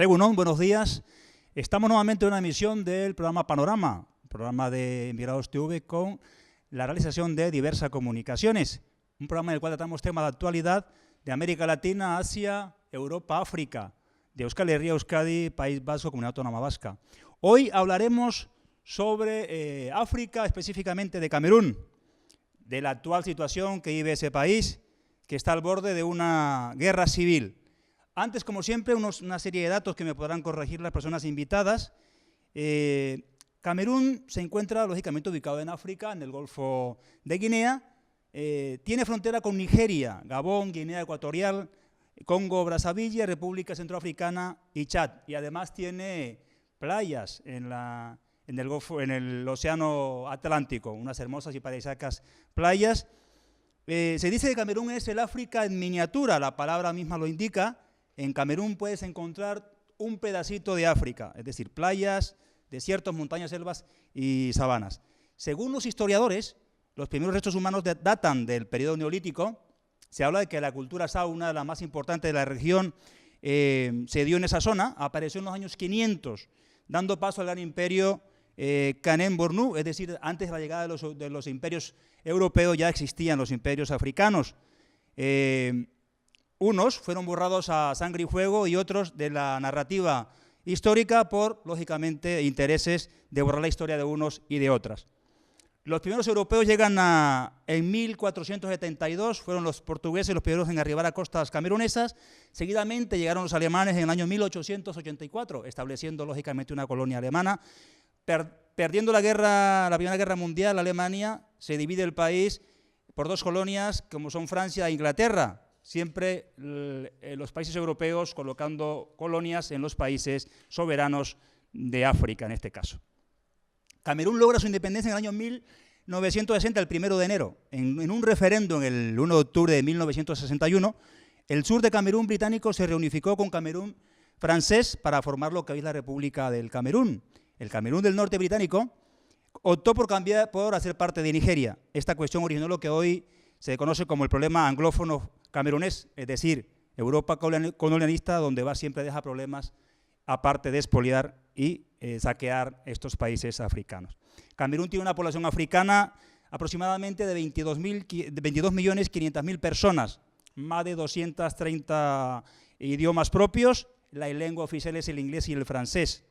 Egunon, buenos días. Estamos nuevamente en una emisión del programa Panorama, programa de Emigrados TV con la realización de diversas comunicaciones. Un programa en el cual tratamos temas de actualidad de América Latina, Asia, Europa, África, de Euskal Herria, Euskadi, País Vasco, Comunidad Autónoma Vasca. Hoy hablaremos sobre África, específicamente de Camerún, de la actual situación que vive ese país, que está al borde de una guerra civil. Antes, como siempre, una serie de datos que me podrán corregir las personas invitadas. Camerún se encuentra, lógicamente, ubicado en África, en el Golfo de Guinea. Tiene frontera con Nigeria, Gabón, Guinea Ecuatorial, Congo, Brazzaville, República Centroafricana y Chad. Y además tiene playas en el Océano Atlántico, unas hermosas y paradisíacas playas. Se dice que Camerún es el África en miniatura, la palabra misma lo indica. En Camerún puedes encontrar un pedacito de África, es decir, playas, desiertos, montañas, selvas y sabanas. Según los historiadores, los primeros restos humanos datan del periodo neolítico. Se habla de que la cultura Sao, una de las más importantes de la región, se dio en esa zona, apareció en los años 500, dando paso al gran imperio Kanem-Bornu, es decir, antes de la llegada de los imperios europeos ya existían los imperios africanos. Unos fueron borrados a sangre y fuego y otros de la narrativa histórica por, lógicamente, intereses de borrar la historia de unos y de otras. Los primeros europeos llegan en 1472, fueron los portugueses los primeros en arribar a costas camerunesas. Seguidamente llegaron los alemanes en el año 1884, estableciendo, lógicamente, una colonia alemana. Perdiendo la Primera Guerra Mundial, Alemania se divide el país por dos colonias, como son Francia e Inglaterra. Siempre los países europeos colocando colonias en los países soberanos de África, en este caso. Camerún logra su independencia en el año 1960, el 1 de enero. En un referéndum el 1 de octubre de 1961, el sur de Camerún británico se reunificó con Camerún francés para formar lo que hoy es la República del Camerún. El Camerún del norte británico optó por hacer parte de Nigeria. Esta cuestión originó lo que hoy se conoce como el problema anglófono camerunés, es decir, Europa colonialista, donde siempre deja problemas, aparte de expoliar y saquear estos países africanos. Camerún tiene una población africana aproximadamente de 22.500.000 personas, más de 230 idiomas propios, la lengua oficial es el inglés y el francés.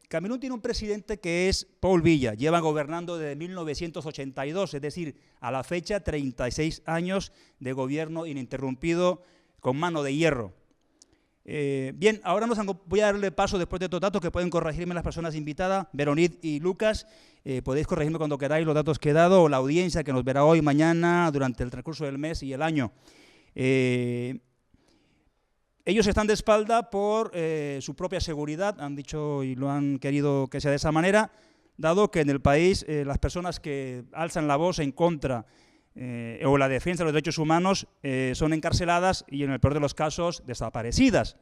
Camerún tiene un presidente que es Paul Biya, lleva gobernando desde 1982, es decir, a la fecha 36 años de gobierno ininterrumpido con mano de hierro. Bien, ahora voy a darle paso después de estos datos que pueden corregirme las personas invitadas, Veronique y Lucas, podéis corregirme cuando queráis los datos que he dado, o la audiencia que nos verá hoy, mañana, durante el transcurso del mes y el año. Ellos están de espalda por su propia seguridad, han dicho y lo han querido que sea de esa manera, dado que en el país las personas que alzan la voz en contra o la defensa de los derechos humanos son encarceladas y en el peor de los casos desaparecidas.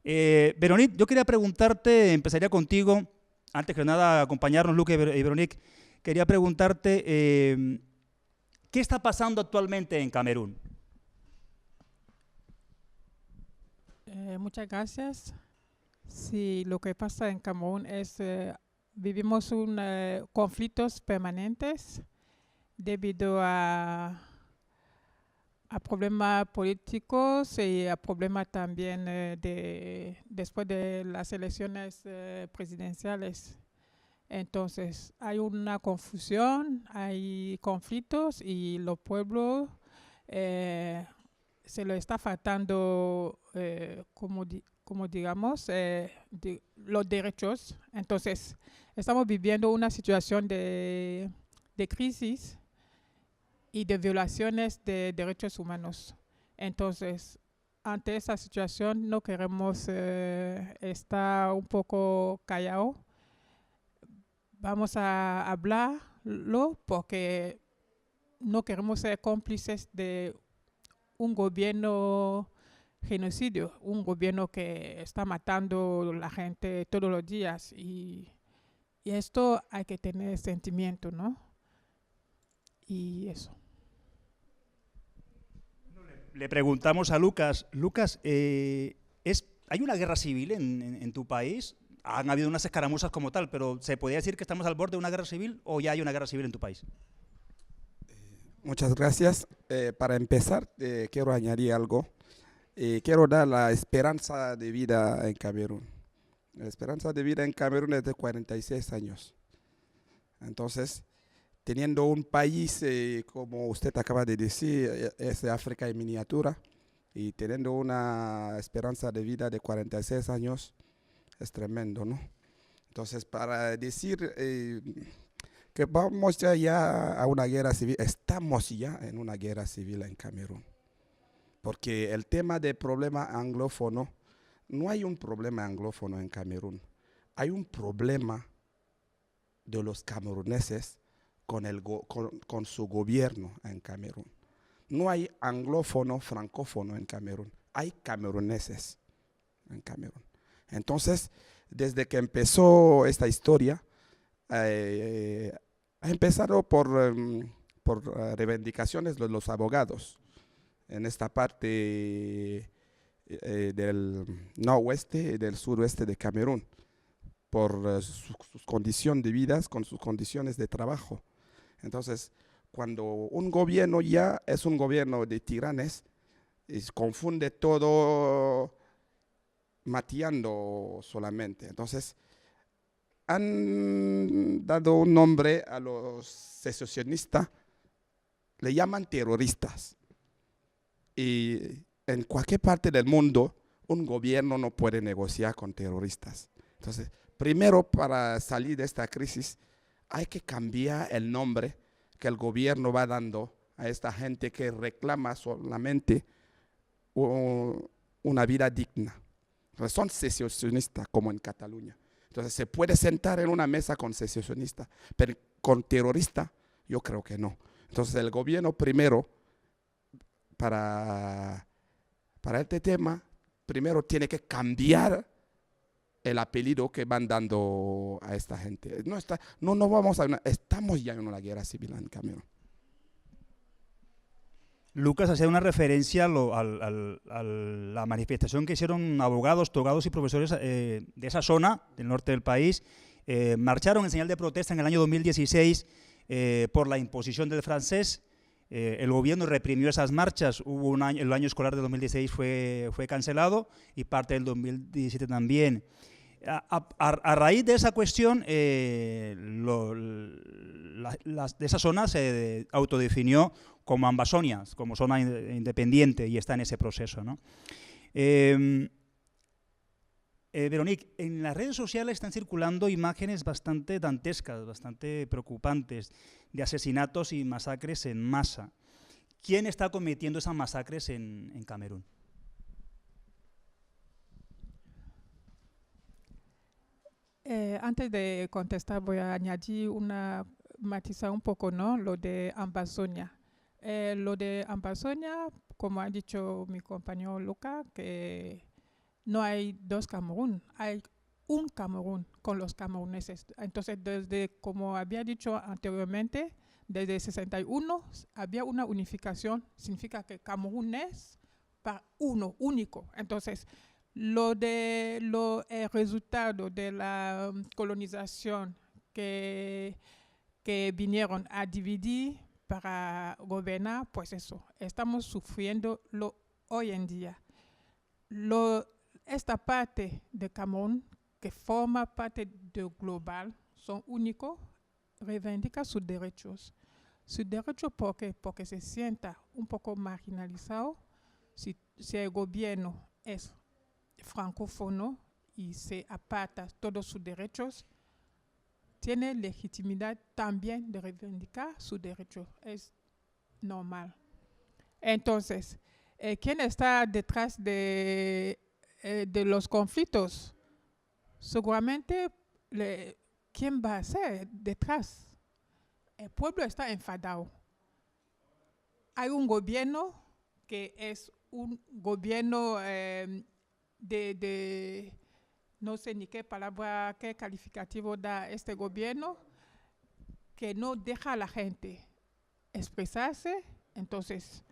Veronique, yo quería preguntarte, empezaría contigo, antes que nada acompañarnos Luque y Veronique, quería preguntarte ¿qué está pasando actualmente en Camerún? Muchas gracias. Sí, lo que pasa en Camerún es vivimos conflictos permanentes debido a problemas políticos y a problemas también después de las elecciones presidenciales. Entonces, hay una confusión, hay conflictos y los pueblos se lo está faltando, como digamos, los derechos. Entonces, estamos viviendo una situación de crisis y de violaciones de derechos humanos. Entonces, ante esa situación no queremos estar un poco callados. Vamos a hablarlo porque no queremos ser cómplices de un gobierno genocidio, un gobierno que está matando a la gente todos los días y esto hay que tener sentimiento, ¿no? Y eso. Le preguntamos a Lucas, ¿Hay una guerra civil en tu país? Han habido unas escaramuzas como tal, pero ¿se podría decir que estamos al borde de una guerra civil o ya hay una guerra civil en tu país? Muchas gracias. Para empezar, quiero añadir algo. Quiero dar la esperanza de vida en Camerún. La esperanza de vida en Camerún es de 46 años. Entonces, teniendo un país, como usted acaba de decir, es de África en miniatura, y teniendo una esperanza de vida de 46 años, es tremendo, ¿no? Entonces, para decir que vamos ya a una guerra civil, estamos ya en una guerra civil en Camerún. Porque el tema del problema anglófono, no hay un problema anglófono en Camerún, hay un problema de los cameruneses con su gobierno en Camerún. No hay anglófono, francófono en Camerún, hay cameruneses en Camerún. Entonces, desde que empezó esta historia, ha empezado por reivindicaciones de los abogados en esta parte del noroeste y del suroeste de Camerún, por sus condiciones de vida, con sus condiciones de trabajo. Entonces, cuando un gobierno ya es un gobierno de tiranes, confunde todo mateando solamente. Entonces, han dado un nombre a los secesionistas, le llaman terroristas. Y en cualquier parte del mundo, un gobierno no puede negociar con terroristas. Entonces, primero, para salir de esta crisis, hay que cambiar el nombre que el gobierno va dando a esta gente que reclama solamente una vida digna. Entonces, son secesionistas, como en Cataluña. Entonces, ¿se puede sentar en una mesa con secesionistas? Pero con terroristas, yo creo que no. Entonces, el gobierno primero, para este tema, primero tiene que cambiar el apellido que van dando a esta gente. Estamos ya en una guerra civil en Camerún. Lucas hacía una referencia a la manifestación que hicieron abogados, togados y profesores de esa zona del norte del país. Marcharon en señal de protesta en el año 2016 por la imposición del francés. El gobierno reprimió esas marchas. El año escolar de 2016 fue cancelado y parte del 2017 también. A raíz de esa cuestión, de esa zona se autodefinió como Ambazonia, como zona independiente, y está en ese proceso, ¿no? Veronique, en las redes sociales están circulando imágenes bastante dantescas, bastante preocupantes, de asesinatos y masacres en masa. ¿Quién está cometiendo esas masacres en Camerún? Antes de contestar, voy a añadir matizar un poco, ¿no? Lo de Ambazonia. Lo de Ambazonia, como ha dicho mi compañero Luca, que no hay dos Camerún, hay un Camerún con los cameruneses. Entonces, como había dicho anteriormente, desde 61 había una unificación, significa que Camerún es único. Entonces, el resultado de la colonización que vinieron a dividir para gobernar, pues eso, estamos sufriendo hoy en día. Esta parte de Camerún, que forma parte del global, son únicos, reivindica sus derechos. Sus derechos, ¿por qué? Porque se sienta un poco marginalizado si el gobierno es francófono y se aparta todos sus derechos, tiene legitimidad también de reivindicar sus derechos. Es normal. Entonces, ¿quién está detrás de los conflictos? Seguramente, ¿quién va a ser detrás? El pueblo está enfadado. Hay un gobierno que es un gobierno no sé ni qué palabra, qué calificativo da este gobierno, que no deja a la gente expresarse. Entonces,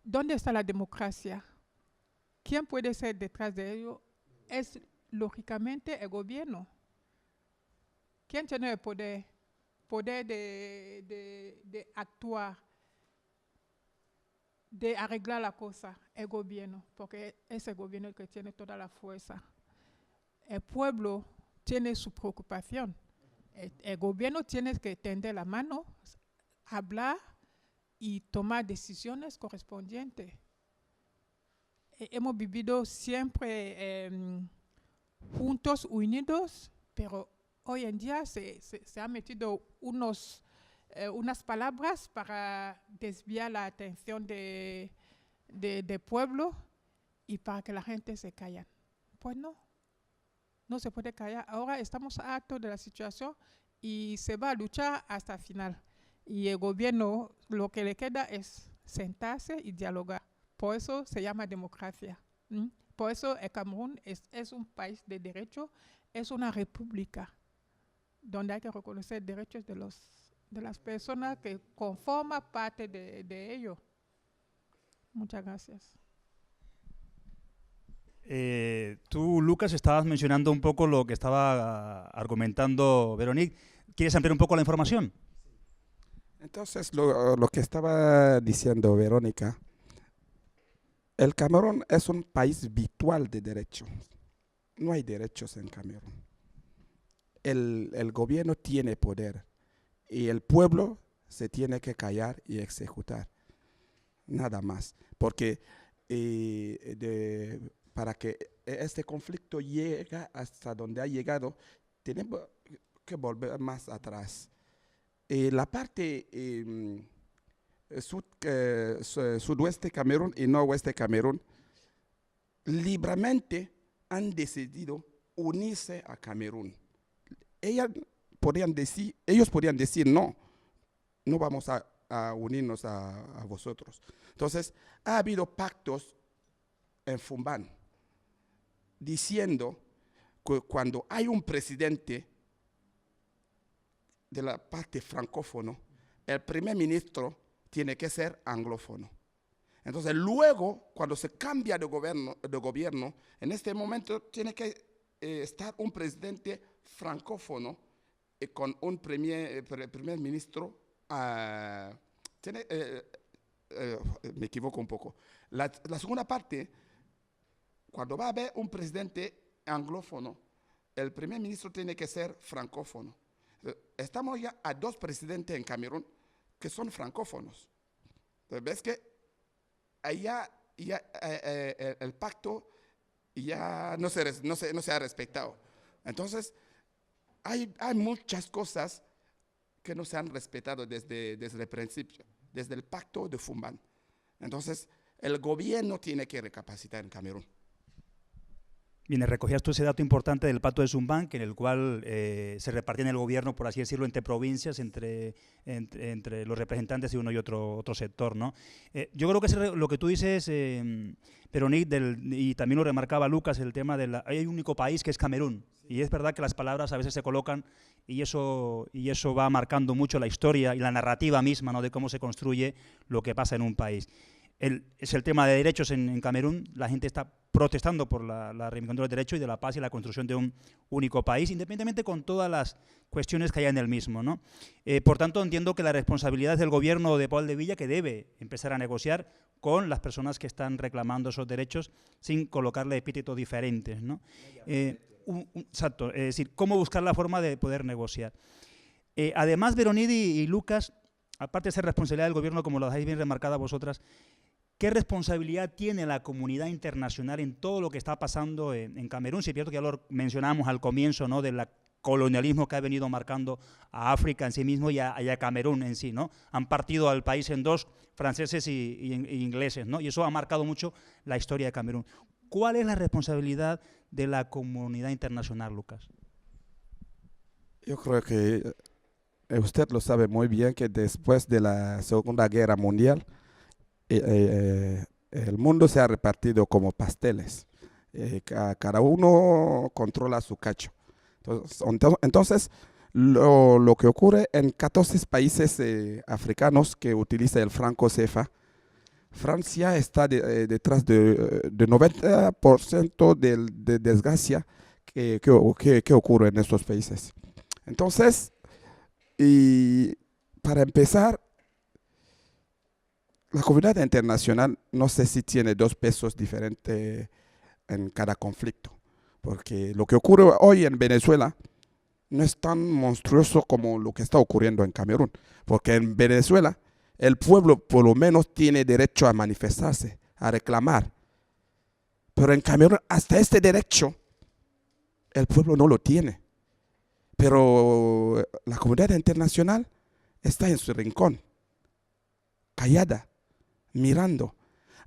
¿dónde está la democracia? ¿quién puede ser detrás de ello? Es lógicamente el gobierno. ¿Quién tiene el poder? Poder de actuar, de arreglar la cosa, el gobierno, porque es el gobierno el que tiene toda la fuerza. El pueblo tiene su preocupación. El gobierno tiene que tender la mano, hablar y tomar decisiones correspondientes. Hemos vivido siempre juntos, unidos, pero hoy en día se han metido unas palabras para desviar la atención del pueblo y para que la gente se calle. Pues no se puede callar. Ahora estamos hartos de la situación y se va a luchar hasta el final. Y el gobierno lo que le queda es sentarse y dialogar. Por eso se llama democracia. Por eso el Camerún es un país de derecho, es una república donde hay que reconocer derechos de las personas que conforman parte de ello. Muchas gracias. Tú, Lucas, estabas mencionando un poco lo que estaba argumentando Veronique. ¿Quieres ampliar un poco la información? Entonces, lo que estaba diciendo Verónica, el Camerún es un país virtual de derechos. No hay derechos en Camerún. El gobierno tiene poder y el pueblo se tiene que callar y ejecutar. Nada más. Porque para que este conflicto llegue hasta donde ha llegado, tenemos que volver más atrás. La parte sudoeste Camerún y noroeste Camerún libremente han decidido unirse a Camerún. Ellos podrían decir no vamos a unirnos a vosotros. Entonces, ha habido pactos en Fumban diciendo que cuando hay un presidente de la parte francófono, el primer ministro tiene que ser anglófono. Entonces, luego, cuando se cambia de gobierno, en este momento tiene que estar un presidente francófono con un primer ministro. Me equivoco un poco. La segunda parte, cuando va a haber un presidente anglófono, el primer ministro tiene que ser francófono. Estamos ya a 2 presidentes en Camerún que son francófonos. Entonces, ves que allá el pacto ya no se ha respetado. Entonces, hay muchas cosas que no se han respetado desde el principio, desde el pacto de Fumban. Entonces, el gobierno tiene que recapacitar en Camerún. Bien, recogías tú ese dato importante del pacto de Fumban, en el cual se repartían el gobierno, por así decirlo, entre provincias, entre los representantes de uno y otro sector, ¿no? Yo creo que lo que tú dices, Veronique, y también lo remarcaba Lucas, el tema hay un único país que es Camerún, y es verdad que las palabras a veces se colocan y eso va marcando mucho la historia y la narrativa misma, ¿no?, de cómo se construye lo que pasa en un país. Es el tema de derechos en Camerún. La gente está protestando por la reivindicación de los derechos y de la paz y la construcción de un único país, independientemente con todas las cuestiones que haya en el mismo, ¿no? Por tanto, entiendo que la responsabilidad es del gobierno de Paul de Villa, que debe empezar a negociar con las personas que están reclamando esos derechos sin colocarle epítetos diferentes, ¿no? Exacto, es decir, cómo buscar la forma de poder negociar. Además, Veronique y Lucas, aparte de ser responsabilidad del gobierno, como lo dejáis bien remarcada vosotras, ¿qué responsabilidad tiene la comunidad internacional en todo lo que está pasando en Camerún? Si es cierto que ya lo mencionamos al comienzo, ¿no?, del colonialismo que ha venido marcando a África en sí mismo y a Camerún en sí, ¿no? Han partido al país en 2, franceses y ingleses, ¿no? Y eso ha marcado mucho la historia de Camerún. ¿Cuál es la responsabilidad de la comunidad internacional, Lucas? Yo creo que usted lo sabe muy bien, que después de la Segunda Guerra Mundial, el mundo se ha repartido como pasteles. Cada uno controla su cacho. Entonces lo que ocurre en 14 países africanos que utilizan el franco CFA, Francia está detrás de 90% de desgracia que ocurre en estos países. Entonces, y para empezar, la comunidad internacional no sé si tiene dos pesos diferentes en cada conflicto, porque lo que ocurre hoy en Venezuela no es tan monstruoso como lo que está ocurriendo en Camerún, porque en Venezuela el pueblo por lo menos tiene derecho a manifestarse, a reclamar, pero en Camerún hasta este derecho el pueblo no lo tiene. Pero la comunidad internacional está en su rincón, callada, mirando,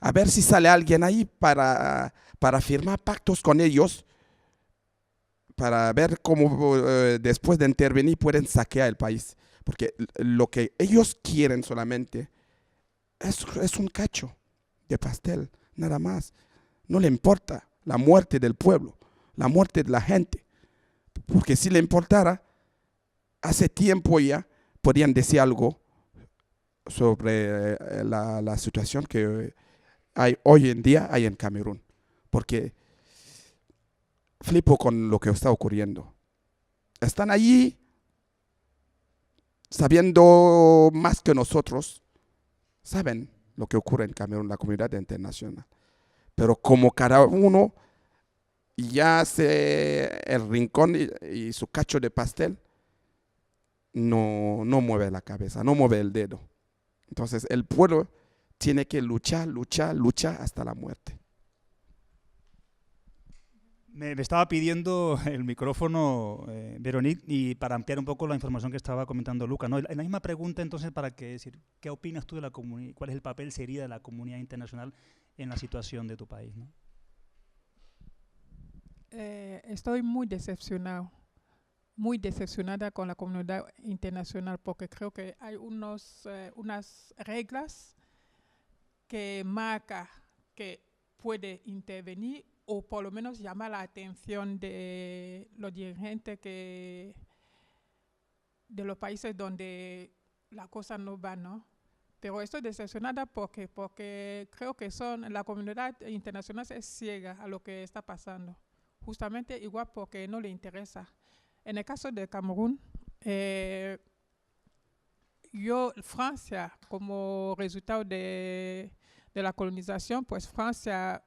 a ver si sale alguien ahí para firmar pactos con ellos, para ver cómo después de intervenir pueden saquear el país. Porque lo que ellos quieren solamente es un cacho de pastel, nada más. No le importa la muerte del pueblo, la muerte de la gente. Porque si le importara, hace tiempo ya podían decir algo sobre la situación que hay hoy en día hay en Camerún. Porque flipo con lo que está ocurriendo. Están allí sabiendo más que nosotros, saben lo que ocurre en Camerún, la comunidad internacional. Pero como cada uno ya hace el rincón y su cacho de pastel, no mueve la cabeza, no mueve el dedo. Entonces el pueblo tiene que luchar hasta la muerte. Me estaba pidiendo el micrófono, Veronique, y para ampliar un poco la información que estaba comentando Luca, ¿no? En la misma pregunta, entonces, ¿qué opinas tú de la comunidad? ¿Cuál es el papel sería de la comunidad internacional en la situación de tu país, ¿no? Estoy muy decepcionada con la comunidad internacional porque creo que hay unas reglas que marcan que puede intervenir o por lo menos llamar la atención de los dirigentes de los países donde la cosa no va, ¿no? Pero estoy decepcionada porque creo que la comunidad internacional es ciega a lo que está pasando. Justamente igual porque no le interesa. En el caso de Camerún, Francia, como resultado de la colonización, pues Francia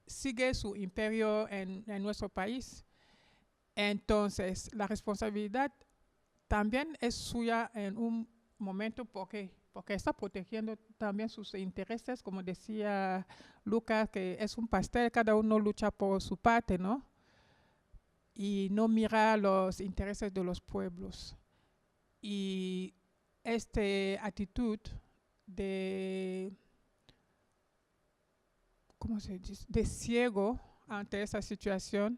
sigue su imperio en nuestro país. Entonces, la responsabilidad también es suya en un momento porque está protegiendo también sus intereses, como decía Lucas, que es un pastel, cada uno lucha por su parte, ¿no? Y no mira los intereses de los pueblos. Y esta actitud ¿cómo se dice?, de ciego ante esa situación,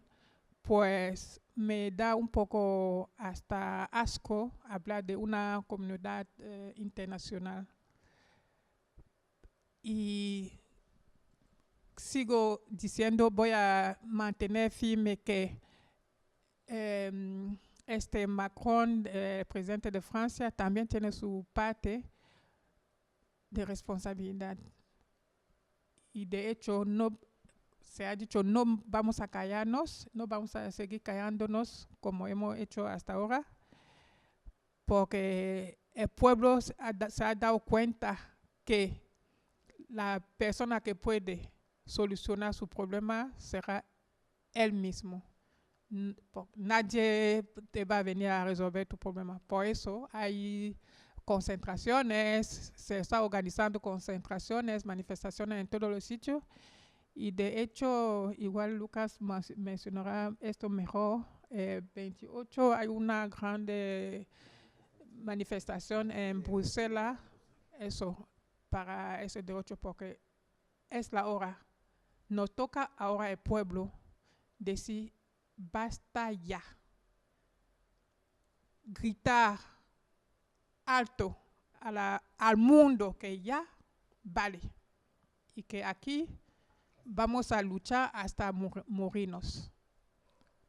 pues me da un poco hasta asco hablar de una comunidad internacional. Y sigo diciendo, voy a mantener firme que Macron, presidente de Francia, también tiene su parte de responsabilidad. Y de hecho, se ha dicho, no vamos a callarnos, no vamos a seguir callándonos como hemos hecho hasta ahora, porque el pueblo se ha dado cuenta que la persona que puede solucionar su problema será él mismo. Nadie te va a venir a resolver tu problema. Por eso hay concentraciones, se está organizando concentraciones, manifestaciones en todos los sitios. Y de hecho, igual Lucas mencionará esto mejor, 28 hay una grande manifestación en Bruselas, eso, para ese derecho, porque es la hora. Nos toca ahora el pueblo decir, basta ya. Gritar alto al mundo que ya vale. Y que aquí vamos a luchar hasta morirnos.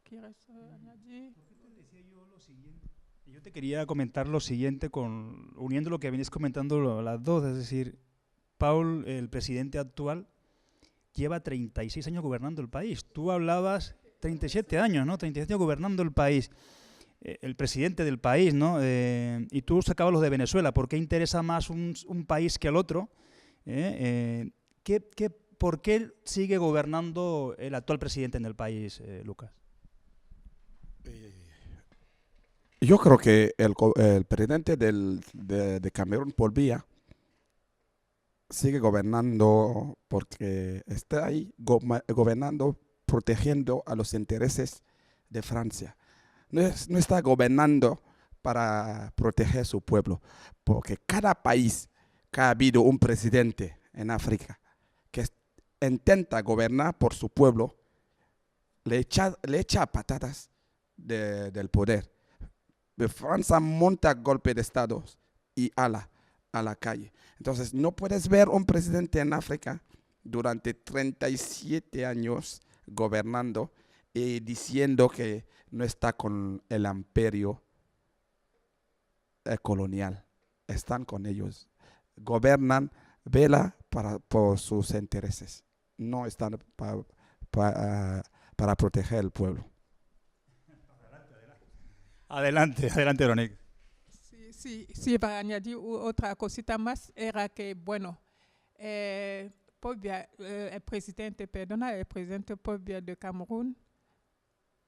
¿Quieres añadir? Yo te quería comentar lo siguiente, uniendo lo que venís comentando las dos, es decir, Paul, el presidente actual, lleva 36 años gobernando el país. Tú hablabas 37 años, ¿no? 37 años gobernando el país. El presidente del país, ¿no? Y tú sacabas los de Venezuela. ¿Por qué interesa más un país que el otro? ¿Por qué sigue gobernando el actual presidente en el país, Lucas? Yo creo que el presidente de Camerún, Paul Biya, sigue gobernando porque está ahí gobernando, protegiendo a los intereses de Francia. No está gobernando para proteger a su pueblo, porque cada país que ha habido un presidente en África que intenta gobernar por su pueblo, le echa patatas del poder. Francia monta golpe de Estado y a la calle. Entonces, no puedes ver un presidente en África durante 37 años gobernando y diciendo que no está con el imperio colonial. Están con ellos. Gobernan, vela por sus intereses. No están para proteger al pueblo. Adelante, Veronique. Sí, para añadir otra cosita más, era que, bueno, Paul Biya, el presidente Paul Biya de Camerún,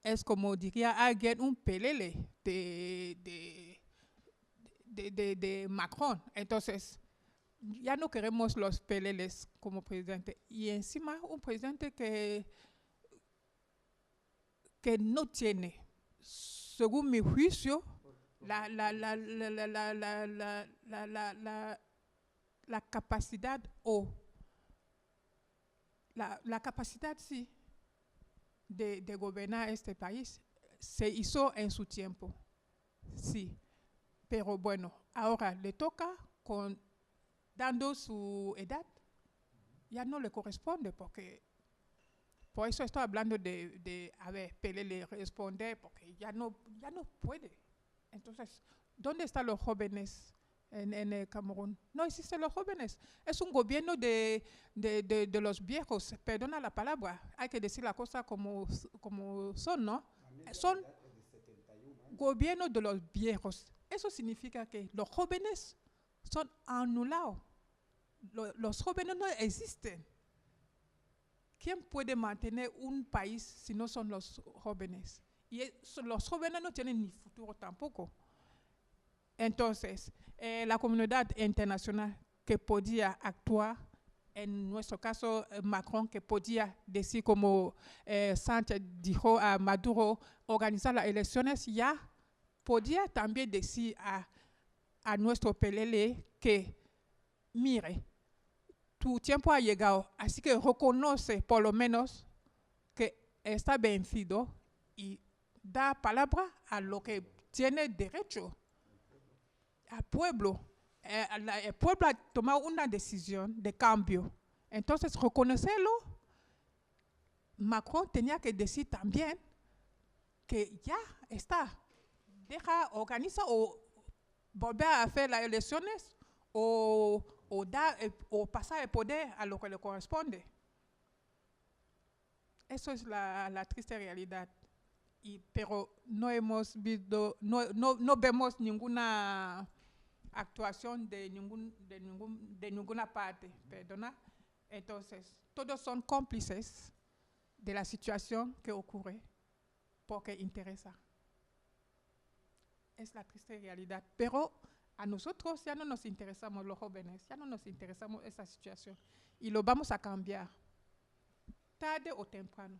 es como diría alguien, un pelele de Macron. Entonces, ya no queremos los peleles como presidente. Y encima, un presidente que no tiene, según mi juicio, la capacidad la capacidad sí de gobernar este país se hizo en su tiempo, sí, pero bueno, ahora le toca dando su edad, ya no le corresponde, porque por eso estoy hablando a ver, Pelé le responde, porque ya no puede. Entonces, ¿dónde están los jóvenes en el Camerún? No existen los jóvenes. Es un gobierno de los viejos. Perdona la palabra. Hay que decir la cosa como son, ¿no? Son gobiernos de los viejos. Eso significa que los jóvenes son anulados. Los jóvenes no existen. ¿Quién puede mantener un país si no son los jóvenes? Y los jóvenes no tienen ni futuro tampoco. Entonces, la comunidad internacional que podía actuar, en nuestro caso Macron, que podía decir como Sánchez dijo a Maduro, organizar las elecciones, ya podía también decir a nuestro PLL que, mire, tu tiempo ha llegado, así que reconoce por lo menos que está vencido y da palabra a lo que tiene derecho, al pueblo. El pueblo ha tomado una decisión de cambio. Entonces, reconocerlo, Macron tenía que decir también que ya está, organiza o volver a hacer las elecciones o pasar el poder a lo que le corresponde. Eso es la triste realidad. Pero no hemos visto, no vemos ninguna actuación de ninguna parte, perdona. Entonces, todos son cómplices de la situación que ocurre porque interesa. Es la triste realidad. Pero a nosotros ya no nos interesamos los jóvenes, ya no nos interesamos esa situación. Y lo vamos a cambiar, tarde o temprano.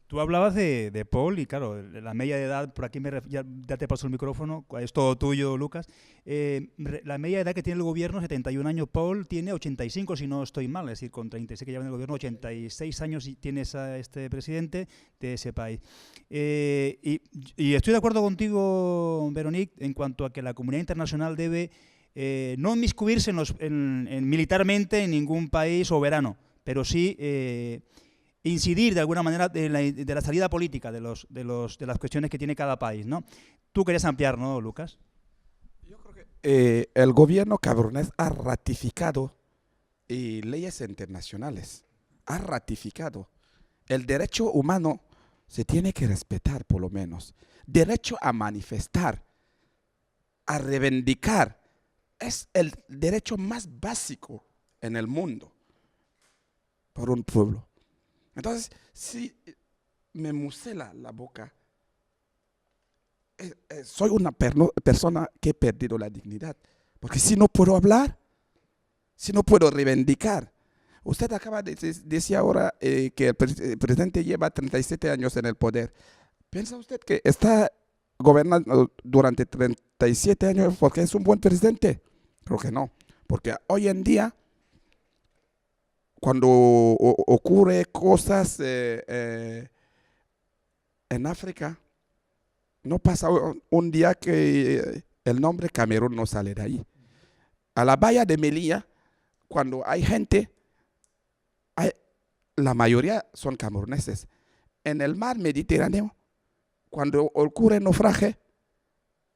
Tú hablabas de Paul y claro, la media de edad, por aquí ya te paso el micrófono, es todo tuyo, Lucas. La media de edad que tiene el gobierno, 71 años, Paul tiene 85, si no estoy mal, es decir, con 36 que lleva en el gobierno, 86 años tiene este presidente de ese país. Y estoy de acuerdo contigo, Veronique, en cuanto a que la comunidad internacional debe no inmiscuirse militarmente en ningún país soberano, pero sí incidir de alguna manera de la salida política de las cuestiones que tiene cada país, ¿no? Tú querías ampliar, ¿no, Lucas? Yo creo que el gobierno camerunés ha ratificado leyes internacionales, ha ratificado. El derecho humano se tiene que respetar por lo menos. Derecho a manifestar, a reivindicar, es el derecho más básico en el mundo por un pueblo. Entonces, si me musela la boca, soy una persona que he perdido la dignidad. Porque si no puedo hablar, si no puedo reivindicar. Usted acaba de decir ahora que el presidente lleva 37 años en el poder. ¿Piensa usted que está gobernando durante 37 años porque es un buen presidente? Creo que no. Porque hoy en día, cuando ocurre cosas en África, no pasa un día que el nombre Camerún no sale de ahí. A la bahía de Melilla, cuando hay gente, la mayoría son cameruneses. En el mar Mediterráneo, cuando ocurre naufragio,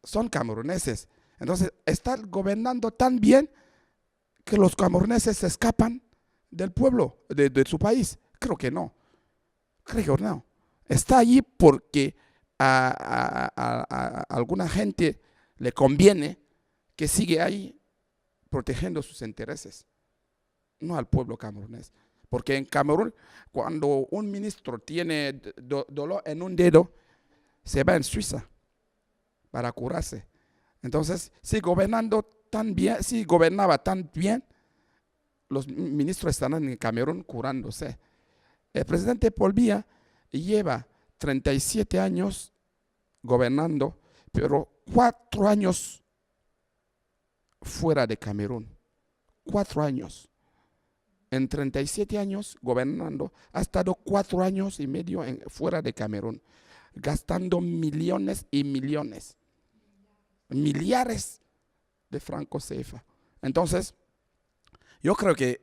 son cameruneses. Entonces, están gobernando tan bien que los cameruneses se escapan del pueblo, de su país. Creo que no. Creo que no. Está allí porque a alguna gente le conviene que sigue ahí protegiendo sus intereses, no al pueblo camerunés. Porque en Camerún, cuando un ministro tiene dolor en un dedo, se va en Suiza para curarse. Entonces, si gobernaba tan bien, los ministros estarán en Camerún curándose. El presidente Paul Biya lleva 37 años gobernando, pero 4 años fuera de Camerún. 4 años. En 37 años gobernando, ha estado 4 años y medio fuera de Camerún, gastando millones y millones, millares de francos CFA. Entonces, yo creo que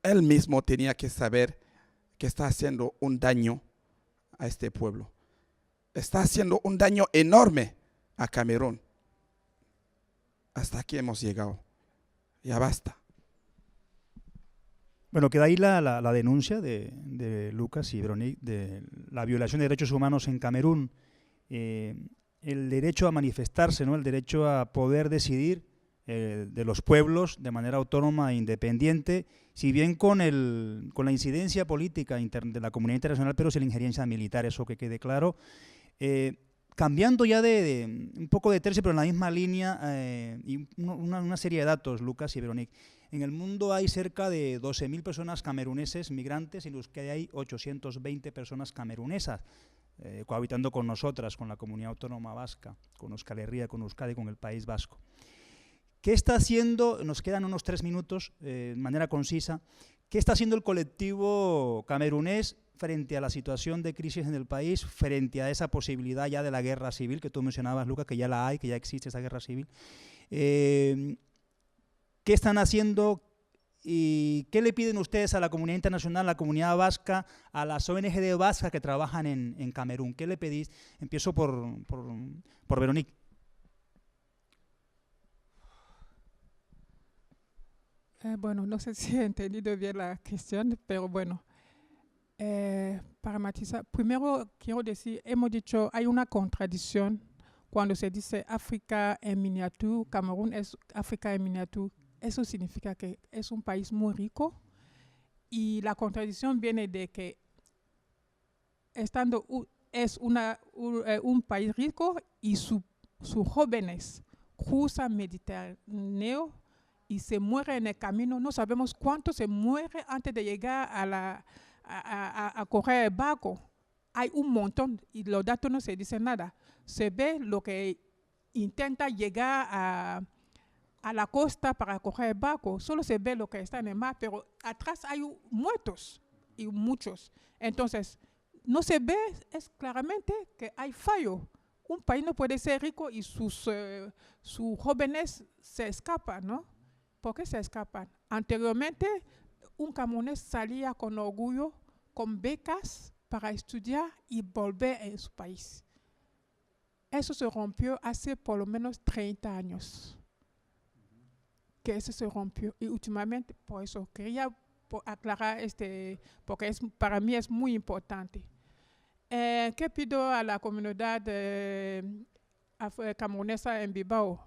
él mismo tenía que saber que está haciendo un daño a este pueblo. Está haciendo un daño enorme a Camerún. Hasta aquí hemos llegado. Ya basta. Bueno, queda ahí la denuncia de Lucas y Veronique de la violación de derechos humanos en Camerún. El derecho a manifestarse, ¿no? El derecho a poder decidir de los pueblos de manera autónoma e independiente, si bien con la incidencia política de la comunidad internacional, pero sin la injerencia militar, eso que quede claro. Cambiando ya de un poco de tercio, pero en la misma línea, y una serie de datos, Lucas y Veronique. En el mundo hay cerca de 12.000 personas cameruneses migrantes, en los que hay 820 personas camerunesas, cohabitando con nosotras, con la comunidad autónoma vasca, con Euskal Herria, con Euskadi, con el País Vasco. ¿Qué está haciendo? Nos quedan unos 3 minutos, de manera concisa. ¿Qué está haciendo el colectivo camerunés frente a la situación de crisis en el país, frente a esa posibilidad ya de la guerra civil que tú mencionabas, Lucas, que ya la hay, que ya existe esa guerra civil? ¿Qué están haciendo y qué le piden ustedes a la comunidad internacional, a la comunidad vasca, a las ONG de vasca que trabajan en Camerún? ¿Qué le pedís? Empiezo por Veronique. Bueno, no sé si he entendido bien la cuestión, pero bueno. Para matizar, primero quiero decir, hemos dicho, hay una contradicción cuando se dice África en miniatura, Camerún es África en miniatura. Eso significa que es un país muy rico y la contradicción viene de que es un país rico y sus jóvenes cruzan Mediterráneo y se mueren en el camino. No sabemos cuánto se muere antes de llegar a coger el barco. Hay un montón y los datos no se dicen nada. Se ve lo que intenta llegar a la costa para coger el barco. Solo se ve lo que está en el mar, pero atrás hay muertos y muchos. Entonces, no se ve claramente que hay fallo. Un país no puede ser rico y sus jóvenes se escapan, ¿no? ¿Por qué se escapan? Anteriormente, un camerunés salía con orgullo, con becas para estudiar y volver en su país. Eso se rompió hace por lo menos 30 años. Que eso se rompió. Y últimamente, por eso quería aclarar porque para mí es muy importante. ¿Qué pido a la comunidad camerunesa en Bilbao?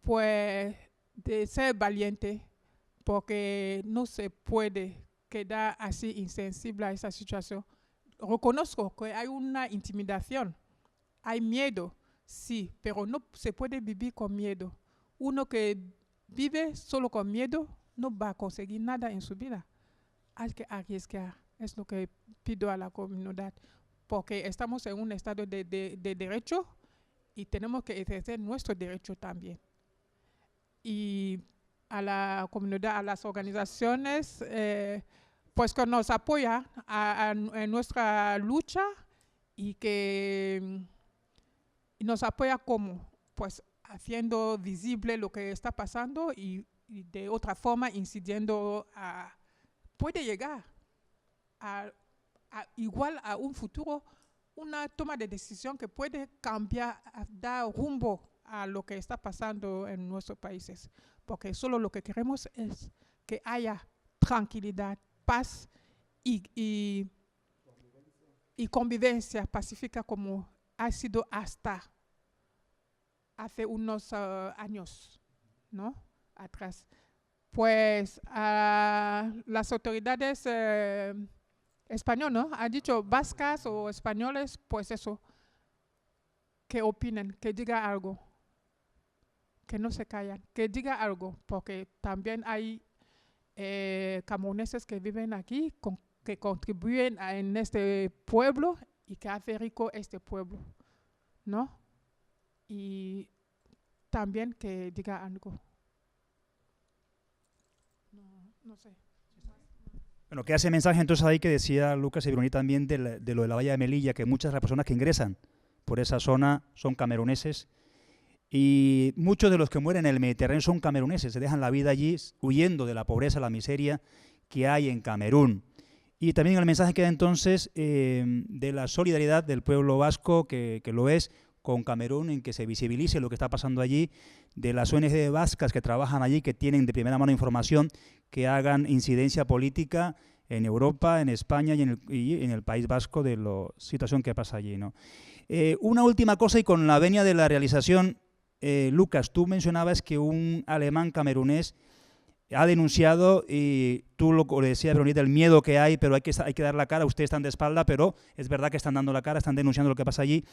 Pues de ser valiente, porque no se puede quedar así insensible a esa situación. Reconozco que hay una intimidación, hay miedo, sí, pero no se puede vivir con miedo. Uno que vive solo con miedo no va a conseguir nada en su vida. Hay que arriesgar, es lo que pido a la comunidad, porque estamos en un estado de derecho y tenemos que ejercer nuestro derecho también. Y a la comunidad, a las organizaciones, pues que nos apoya en nuestra lucha y que nos apoya como, pues haciendo visible lo que está pasando y de otra forma incidiendo puede llegar igual a un futuro, una toma de decisión que puede cambiar, dar rumbo a lo que está pasando en nuestros países. Porque solo lo que queremos es que haya tranquilidad, paz y convivencia pacífica como ha sido hasta hace unos años, ¿no? Atrás. Pues las autoridades españolas, ¿no? Han dicho vascas o españoles, pues eso, que opinen, que diga algo, que no se callan, que diga algo, porque también hay cameruneses que viven aquí, que contribuyen en este pueblo y que hace rico este pueblo, ¿no? Y también que diga algo. No sé. Bueno, queda ese mensaje entonces ahí que decía Lucas Ebroní también de lo de la valla de Melilla, que muchas de las personas que ingresan por esa zona son cameruneses y muchos de los que mueren en el Mediterráneo son cameruneses, se dejan la vida allí huyendo de la pobreza, la miseria que hay en Camerún. Y también el mensaje queda entonces de la solidaridad del pueblo vasco, que lo es, con Camerún, en que se visibilice lo que está pasando allí, de las ONG vascas que trabajan allí, que tienen de primera mano información, que hagan incidencia política en Europa, en España y en el País Vasco de la situación que pasa allí, ¿no? Una última cosa, y con la venia de la realización, Lucas, tú mencionabas que un alemán camerunés ha denunciado, y tú lo decías, Verónica, el miedo que hay, pero hay que dar la cara. Ustedes están de espalda, pero es verdad que están dando la cara, están denunciando lo que pasa allí.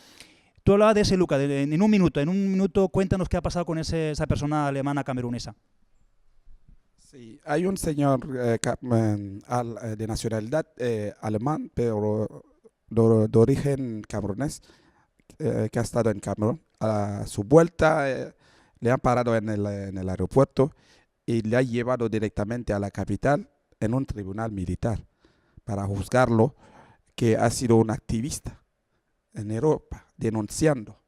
Tú hablabas de ese, Lucas, en un minuto cuéntanos qué ha pasado con esa persona alemana camerunesa. Sí, hay un señor de nacionalidad alemán, pero de origen camerunés, que ha estado en Camerún. A su vuelta le han parado en el aeropuerto y le ha llevado directamente a la capital en un tribunal militar para juzgarlo, que ha sido un activista en Europa denunciando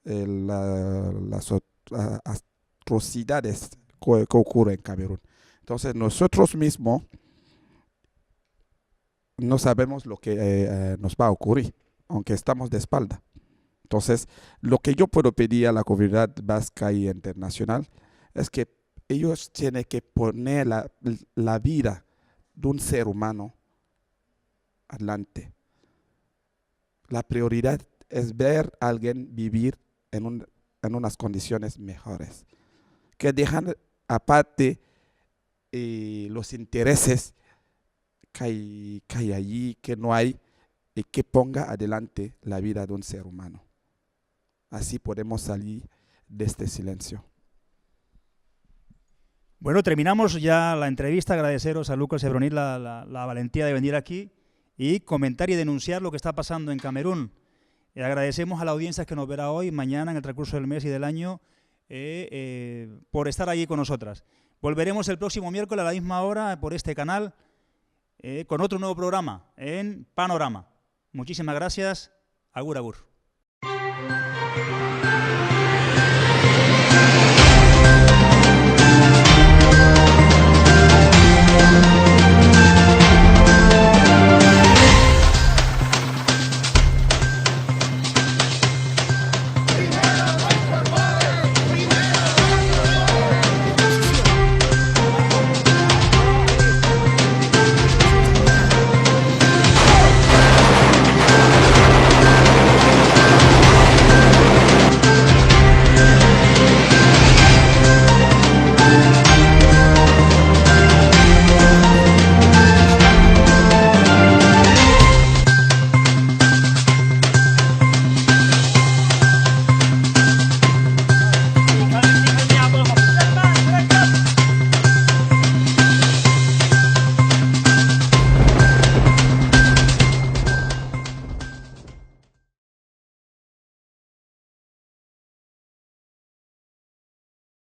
las atrocidades que ocurren en Camerún. Entonces nosotros mismos no sabemos lo que nos va a ocurrir, aunque estamos de espalda. Entonces, lo que yo puedo pedir a la comunidad vasca y internacional es que ellos tienen que poner la vida de un ser humano adelante. La prioridad es ver a alguien vivir en unas condiciones mejores. Que dejan aparte los intereses que hay allí, que no hay, y que ponga adelante la vida de un ser humano. Así podemos salir de este silencio. Bueno, terminamos ya la entrevista. Agradeceros a Lucas Ebroní la valentía de venir aquí y comentar y denunciar lo que está pasando en Camerún. Agradecemos a la audiencia que nos verá hoy, mañana, en el transcurso del mes y del año, por estar allí con nosotras. Volveremos el próximo miércoles a la misma hora por este canal con otro nuevo programa en Panorama. Muchísimas gracias. Agur, agur.